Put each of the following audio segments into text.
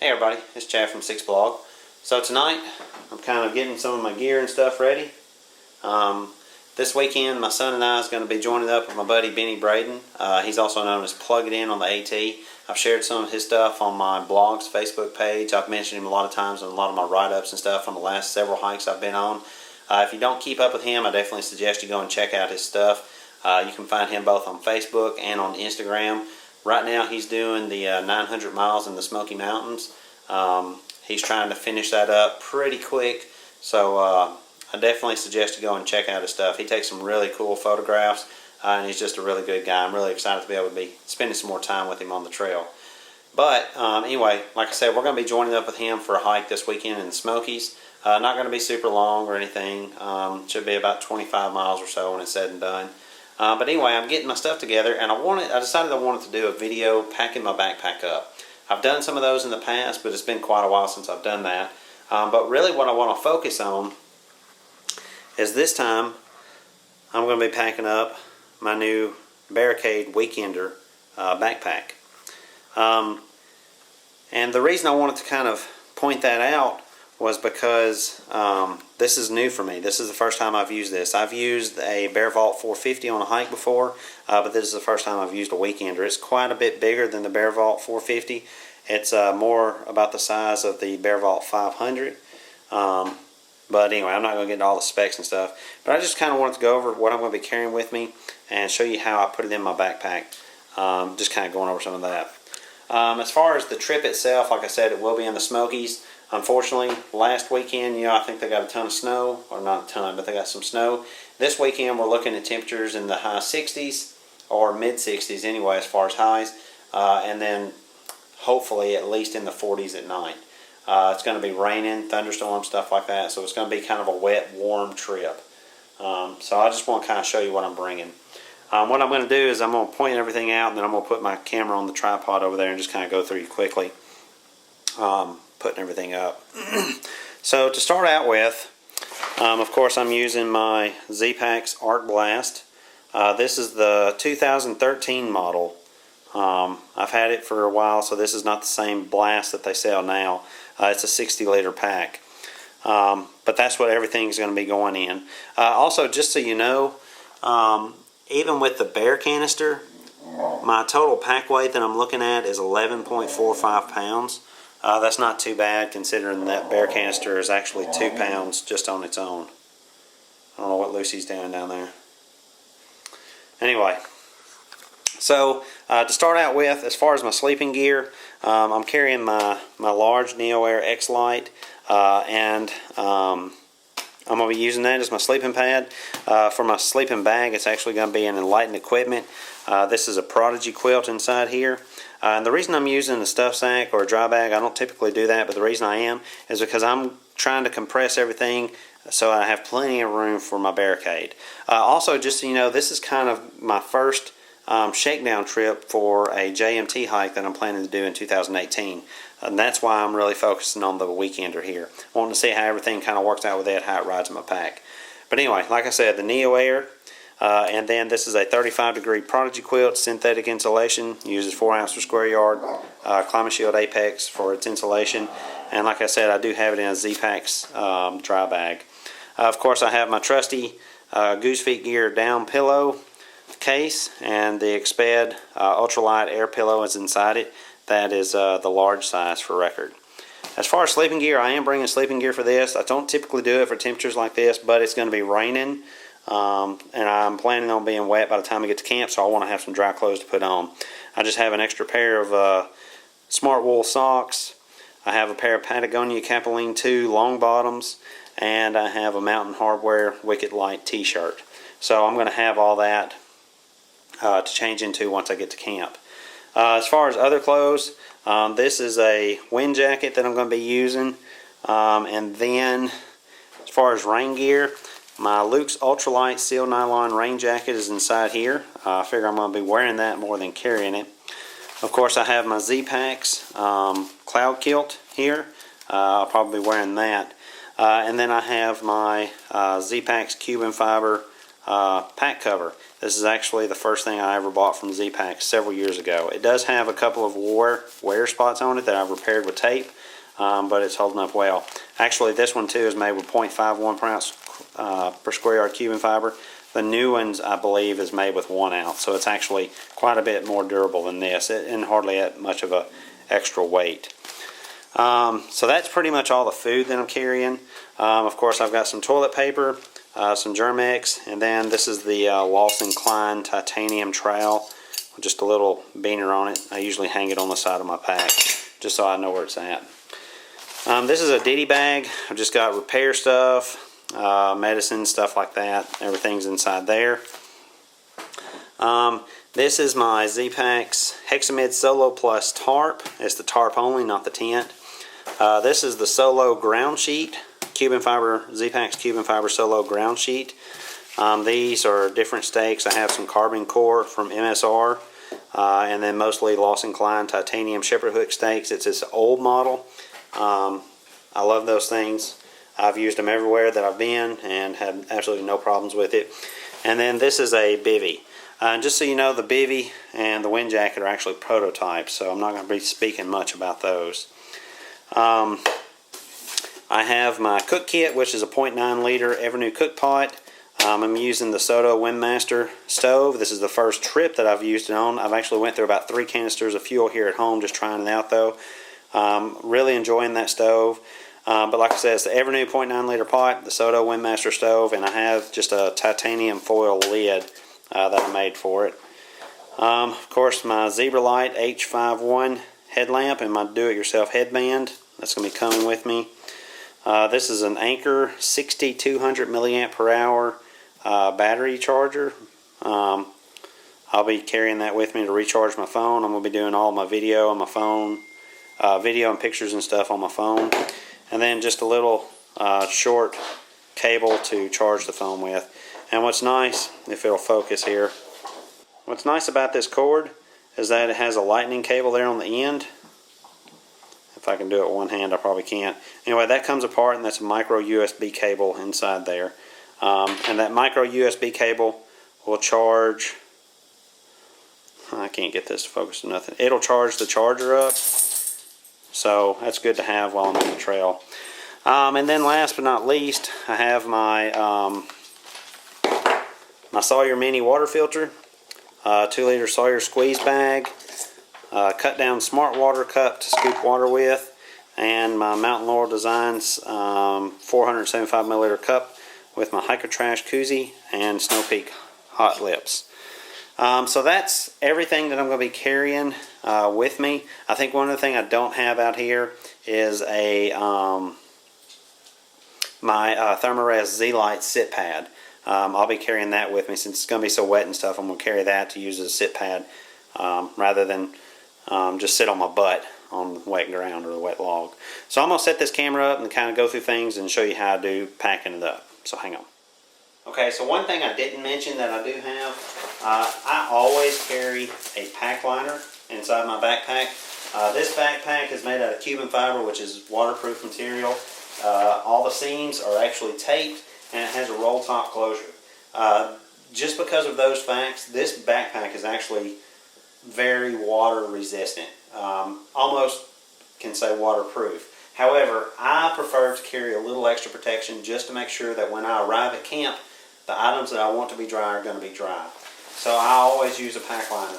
Hey everybody, it's Chad from 6 Blog. So tonight, I'm kind of getting some of my gear and stuff ready. This weekend, my son and I is going to be joining up with my buddy Benny Braden. He's also known as Plug It In on the AT. I've shared some of his stuff on my blog's Facebook page. I've mentioned him a lot of times on a lot of my write-ups and stuff on the last several hikes I've been on. If you don't keep up with him, I definitely suggest you go and check out his stuff. You can find him both on Facebook and on Instagram. Right now he's doing the 900 miles in the Smoky Mountains. He's trying to finish that up pretty quick, so I definitely suggest you go and check out his stuff. He takes some really cool photographs, and he's just a really good guy. I'm really excited to be able to be spending some more time with him on the trail. But anyway, like I said, we're going to be joining up with him for a hike this weekend in the Smokies. Not going to be super long or anything. Should be about 25 miles or so when it's said and done. But anyway, I'm getting my stuff together, and I decided I wanted to do a video packing my backpack up. I've done some of those in the past, but it's been quite a while since I've done that. But really what I want to focus on is this time I'm going to be packing up my new Barricade Weekender backpack. And the reason I wanted to kind of point that out was because this is new for me. This is the first time I've used this. I've used a Bear Vault 450 on a hike before, but this is the first time I've used a Weekender. It's quite a bit bigger than the Bear Vault 450. It's more about the size of the Bear Vault 500. But anyway, I'm not going to get into all the specs and stuff. But I just kind of wanted to go over what I'm going to be carrying with me and show you how I put it in my backpack. Just kind of going over some of that. As far as the trip itself, like I said, it will be in the Smokies. Unfortunately, last weekend, I think they got a ton of snow, or not a ton, but they got some snow. This weekend, we're looking at temperatures in the high 60s, or mid 60s anyway, as far as highs, and then hopefully at least in the 40s at night. It's going to be raining, thunderstorms, stuff like that, so it's going to be kind of a wet, warm trip. So I just want to kind of show you what I'm bringing. What I'm going to do is I'm going to point everything out, and then I'm going to put my camera on the tripod over there and just kind of go through you quickly. Putting everything up. So to start out with, of course I'm using my Z-Packs Arc Blast. This is the 2013 model. I've had it for a while, so this is not the same blast that they sell now. It's a 60-liter pack. But that's what everything's going to be going in. Also, just so you know, even with the Bear canister, my total pack weight that I'm looking at is 11.45 pounds. That's not too bad considering that Bear canister is actually 2 pounds just on its own. I don't know what Lucy's doing down there. Anyway, so to start out with, as far as my sleeping gear, I'm carrying my large Neo Air X Lite, and I'm going to be using that as my sleeping pad. For my sleeping bag, it's actually going to be an Enlightened Equipment. This is a Prodigy quilt inside here. And the reason I'm using a stuff sack or a dry bag, I don't typically do that, but the reason I am is because I'm trying to compress everything so I have plenty of room for my Barricade. Also, just so you know, this is kind of my first shakedown trip for a JMT hike that I'm planning to do in 2018. And that's why I'm really focusing on the Weekender here. I want to see how everything kind of works out with that, how it rides in my pack. But anyway, like I said, the Neo Air. And then this is a 35-degree Prodigy quilt, synthetic insulation, uses 4 ounces per square yard, ClimaShield Apex for its insulation, and like I said, I do have it in a Z-Packs dry bag. Of course, I have my trusty Goose Feet Gear down pillow case, and the Exped ultralight air pillow is inside it. That is the large size for record. As far as sleeping gear, I am bringing sleeping gear for this. I don't typically do it for temperatures like this, but it's going to be raining. And I'm planning on being wet by the time I get to camp, so I want to have some dry clothes to put on. I just have an extra pair of Smart Wool socks. I have a pair of Patagonia Capeline 2 long bottoms, and I have a Mountain Hardwear Wicked Light t-shirt. So I'm going to have all that to change into once I get to camp. As far as other clothes, this is a wind jacket that I'm going to be using, and then as far as rain gear, my Luke's Ultralight Seal Nylon Rain Jacket is inside here. I figure I'm going to be wearing that more than carrying it. Of course, I have my Z-Packs Cloud Kilt here. I'll probably be wearing that. And then I have my Z-Packs Cuben Fiber pack cover. This is actually the first thing I ever bought from Z-Pack several years ago. It does have a couple of wear spots on it that I've repaired with tape, but it's holding up well. Actually, this one too is made with 0.51 per ounce per square yard Cuben fiber. The new ones, I believe, is made with 1 ounce, so it's actually quite a bit more durable than this, and hardly at much of a extra weight. So that's pretty much all the food that I'm carrying. Of course, I've got some toilet paper, some Germ-X, and then this is the Lawson Klein titanium trowel with just a little beaner on it. I usually hang it on the side of my pack just so I know where it's at. This is a ditty bag. I've just got repair stuff, medicine, stuff like that. Everything's inside there. This is my Z-Pack's Hexamid Solo Plus tarp. It's the tarp only, not the tent. This is the Solo ground sheet, Cuben fiber, Z-Pack's Cuben fiber Solo ground sheet. These are different stakes. I have some carbon core from MSR, and then mostly Lawson Klein titanium shepherd hook stakes. It's this old model. I love those things. I've used them everywhere that I've been and had absolutely no problems with it. And then this is a bivy. Just so you know, the bivy and the wind jacket are actually prototypes, so I'm not going to be speaking much about those. I have my cook kit, which is a 0.9 liter Evernew cook pot. I'm using the Soto Windmaster stove. This is the first trip that I've used it on. I've actually went through about 3 canisters of fuel here at home just trying it out though. Really enjoying that stove. But like I said, it's the Evernew 0.9 liter pot, the Soto Windmaster stove, and I have just a titanium foil lid that I made for it. Of course, my Zebralight H51 headlamp and my do-it-yourself headband. That's going to be coming with me. This is an Anker 6200 milliamp per hour battery charger. I'll be carrying that with me to recharge my phone. I'm going to be doing all my video on my phone, video and pictures and stuff on my phone. And then just a little short cable to charge the phone with. And what's nice, if it'll focus here, what's nice about this cord is that it has a lightning cable there on the end. If I can do it with one hand, I probably can't. Anyway, that comes apart, and that's a micro USB cable inside there. And that micro USB cable will charge, I can't get this to focus to nothing. It'll charge the charger up. So that's good to have while I'm on the trail. And then last but not least, I have my my Sawyer Mini water filter, 2 liter Sawyer squeeze bag, cut down smart water cup to scoop water with, and my Mountain Laurel Designs 475 milliliter cup with my Hiker Trash koozie and Snow Peak hot lips. So that's everything that I'm going to be carrying with me. I think one other thing I don't have out here is a my Thermarest Z-Lite sit pad. I'll be carrying that with me since it's going to be so wet and stuff. I'm going to carry that to use as a sit pad rather than just sit on my butt on the wet ground or the wet log. So I'm going to set this camera up and kind of go through things and show you how I do packing it up. So hang on. Okay, so one thing I didn't mention that I do have, I always carry a pack liner inside my backpack. This backpack is made out of Cuben fiber, which is waterproof material. All the seams are actually taped, and it has a roll top closure. Just because of those facts, this backpack is actually very water resistant. Almost can say waterproof. However, I prefer to carry a little extra protection just to make sure that when I arrive at camp, the items that I want to be dry are going to be dry. So I always use a pack liner.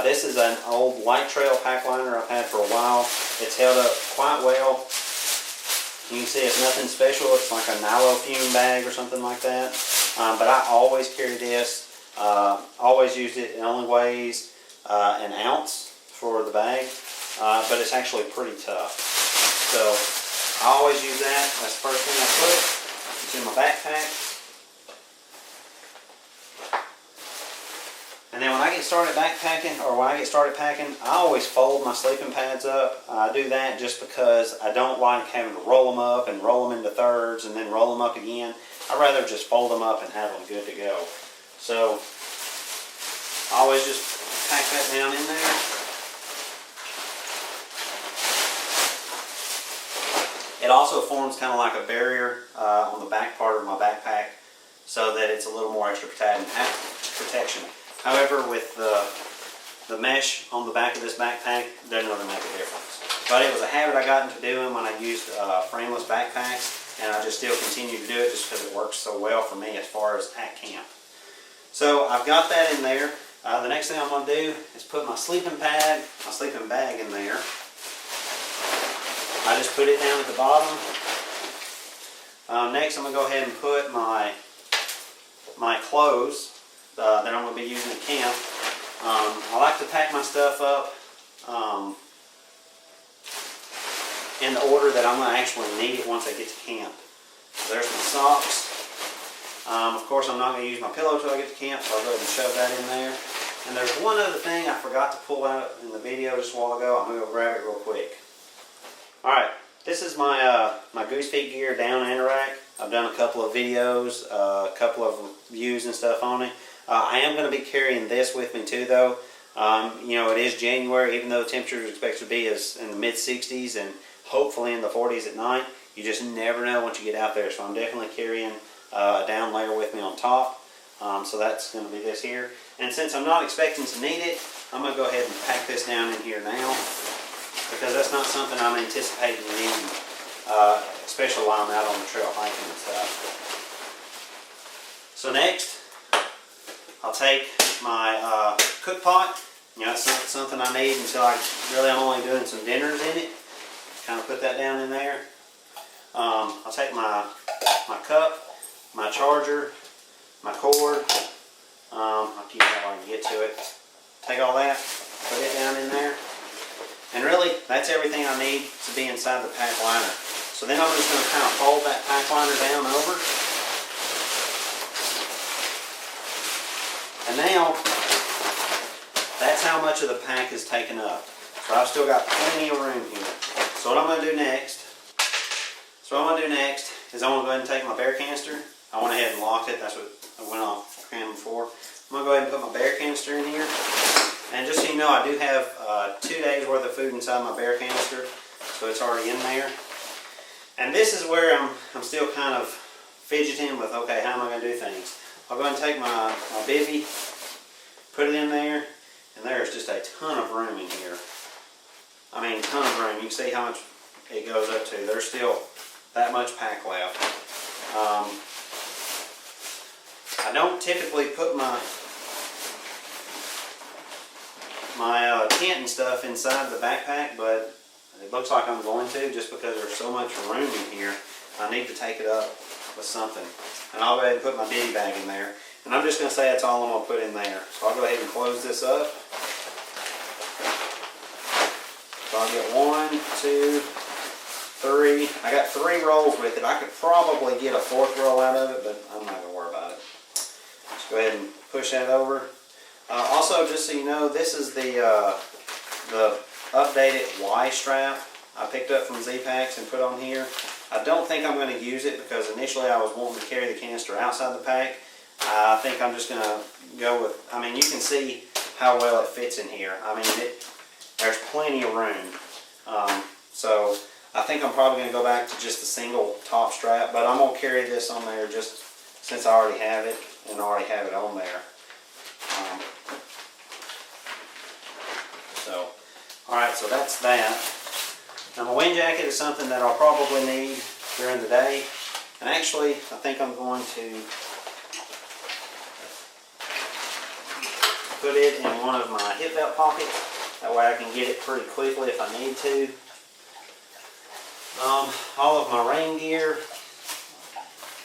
This is an old White Trail pack liner I've had for a while. It's held up quite well. You can see it's nothing special. It's like a Nilo fume bag or something like that. But I always carry this. Always used it. It only weighs an ounce for the bag. But it's actually pretty tough. So I always use that. That's the first thing I put. It's in my backpack. And then when I get started backpacking, or when I get started packing, I always fold my sleeping pads up. I do that just because I don't like having to roll them up and roll them into thirds and then roll them up again. I'd rather just fold them up and have them good to go. So I always just pack that down in there. It also forms kind of like a barrier on the back part of my backpack so that it's a little more extra protected. protection. However, with the mesh on the back of this backpack, doesn't really make a difference. But it was a habit I got into doing when I used frameless backpacks, and I just still continue to do it just because it works so well for me as far as at camp. So I've got that in there. The next thing I'm going to do is put my sleeping pad, my sleeping bag in there. I just put it down at the bottom. Next I'm going to go ahead and put my clothes that I'm going to be using at camp. I like to pack my stuff up in the order that I'm going to actually need it once I get to camp. So there's my socks. Of course, I'm not going to use my pillow until I get to camp, so I'll go ahead and shove that in there. And there's one other thing I forgot to pull out in the video just a while ago. I'm going to go grab it real quick. Alright, this is my my goose feet gear down anorak. I've done a couple of videos, a couple of reviews and stuff on it. I am going to be carrying this with me too, though. You know, it is January, even though the temperature is expected to be in the mid-60s and hopefully in the 40s at night. You just never know once you get out there. So I'm definitely carrying a down layer with me on top. So that's going to be this here. And since I'm not expecting to need it, I'm going to go ahead and pack this down in here now, because that's not something I'm anticipating needing, especially while I'm out on the trail hiking and stuff. So next, I'll take my cook pot. You know, it's not something I need until I'm only doing some dinners in it. Kind of put that down in there. I'll take my cup, my charger, my cord. I'll keep that while I can get to it. Take all that, put it down in there. And really, that's everything I need to be inside the pack liner. So then I'm just going to kind of fold that pack liner down over. And now, that's how much of the pack is taken up. So I've still got plenty of room here. So what I'm going to do next, is I'm going to go ahead and take my bear canister. I went ahead and locked it. That's what I went off cam before. I'm going to go ahead and put my bear canister in here. And just so you know, I do have 2 days worth of food inside my bear canister. So it's already in there. And this is where I'm still kind of fidgeting with, okay, how am I going to do things? I'll go ahead and take my bivvy, put it in there, and there's just a ton of room in here. I mean, a ton of room. You can see how much it goes up to. There's still that much pack left. I don't typically put my tent and stuff inside the backpack, but it looks like I'm going to, just because there's so much room in here. I need to take it up with something. And I'll go ahead and put my biddy bag in there. And I'm just going to say that's all I'm going to put in there. So I'll go ahead and close this up. So I'll get 1, 2, 3. I got 3 rolls with it. I could probably get a 4th roll out of it, but I'm not going to worry about it. Just go ahead and push that over. Also, just so you know, this is the updated Y strap I picked up from Z-Packs and put on here. I don't think I'm going to use it because initially I was wanting to carry the canister outside the pack. I think I'm just going to go with, I mean, you can see how well it fits in here. I mean, there's plenty of room. So I think I'm probably going to go back to just a single top strap, but I'm going to carry this on there just since I already have it and already have it on there. Alright, so that's that. Now my wind jacket is something that I'll probably need during the day. And actually, I think I'm going to put it in one of my hip belt pockets. That way I can get it pretty quickly if I need to. All of my rain gear.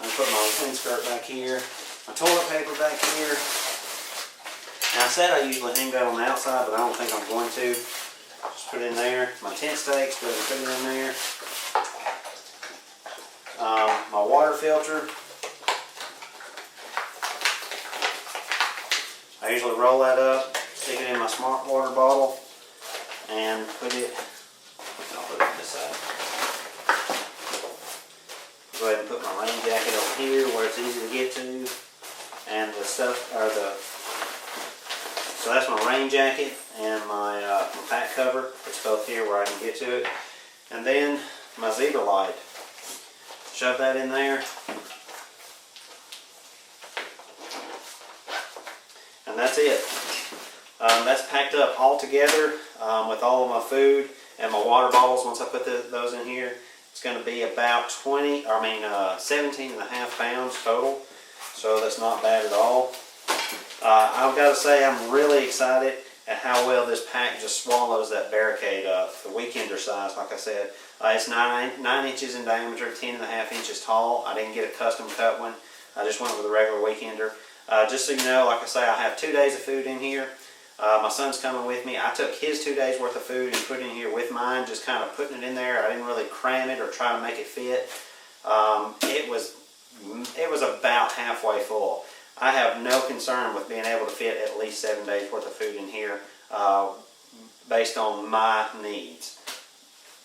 I'm going to put my wind skirt back here. My toilet paper back here. Now I said I usually hang that on the outside, but I don't think I'm going to. Just put it in there. My tent stakes, go ahead and put it in there. My water filter. I usually roll that up, stick it in my smart water bottle, and put it, I'll put it on this side. Go ahead and put my rain jacket over here where it's easy to get to. And the stuff, so that's my rain jacket and my pack cover. It's both here where I can get to it. And then my zebra light. Shove that in there. And that's it. That's packed up all together with all of my food and my water bottles. Once I put those in here, it's going to be about 17 and a half pounds total. So that's not bad at all. I've got to say I'm really excited at how well this pack just swallows that barricade up. The weekender size, like I said, it's 9 inches in diameter, 10 and a half inches tall. I didn't get a custom cut one. I just went with a regular weekender. Just so you know, like I say, I have 2 days of food in here. My son's coming with me. I took his 2 days worth of food and put it in here with mine, just kind of putting it in there. I didn't really cram it or try to make it fit. It was about halfway full. I have no concern with being able to fit at least 7 days worth of food in here based on my needs.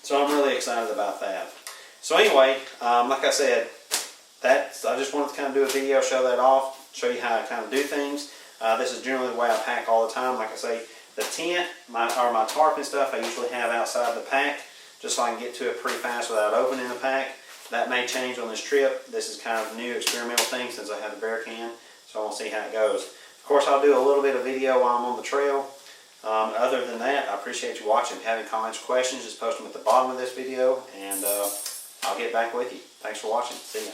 So I'm really excited about that. So anyway, like I said, I just wanted to kind of do a video, show that off, show you how I kind of do things. This is generally the way I pack all the time. Like I say, the tent, my tarp and stuff, I usually have outside the pack, just so I can get to it pretty fast without opening the pack. That may change on this trip. This is kind of a new experimental thing since I have the bear can, so I want to see how it goes. Of course, I'll do a little bit of video while I'm on the trail. Other than that, I appreciate you watching. If you have any comments or questions, just post them at the bottom of this video, and I'll get back with you. Thanks for watching. See ya.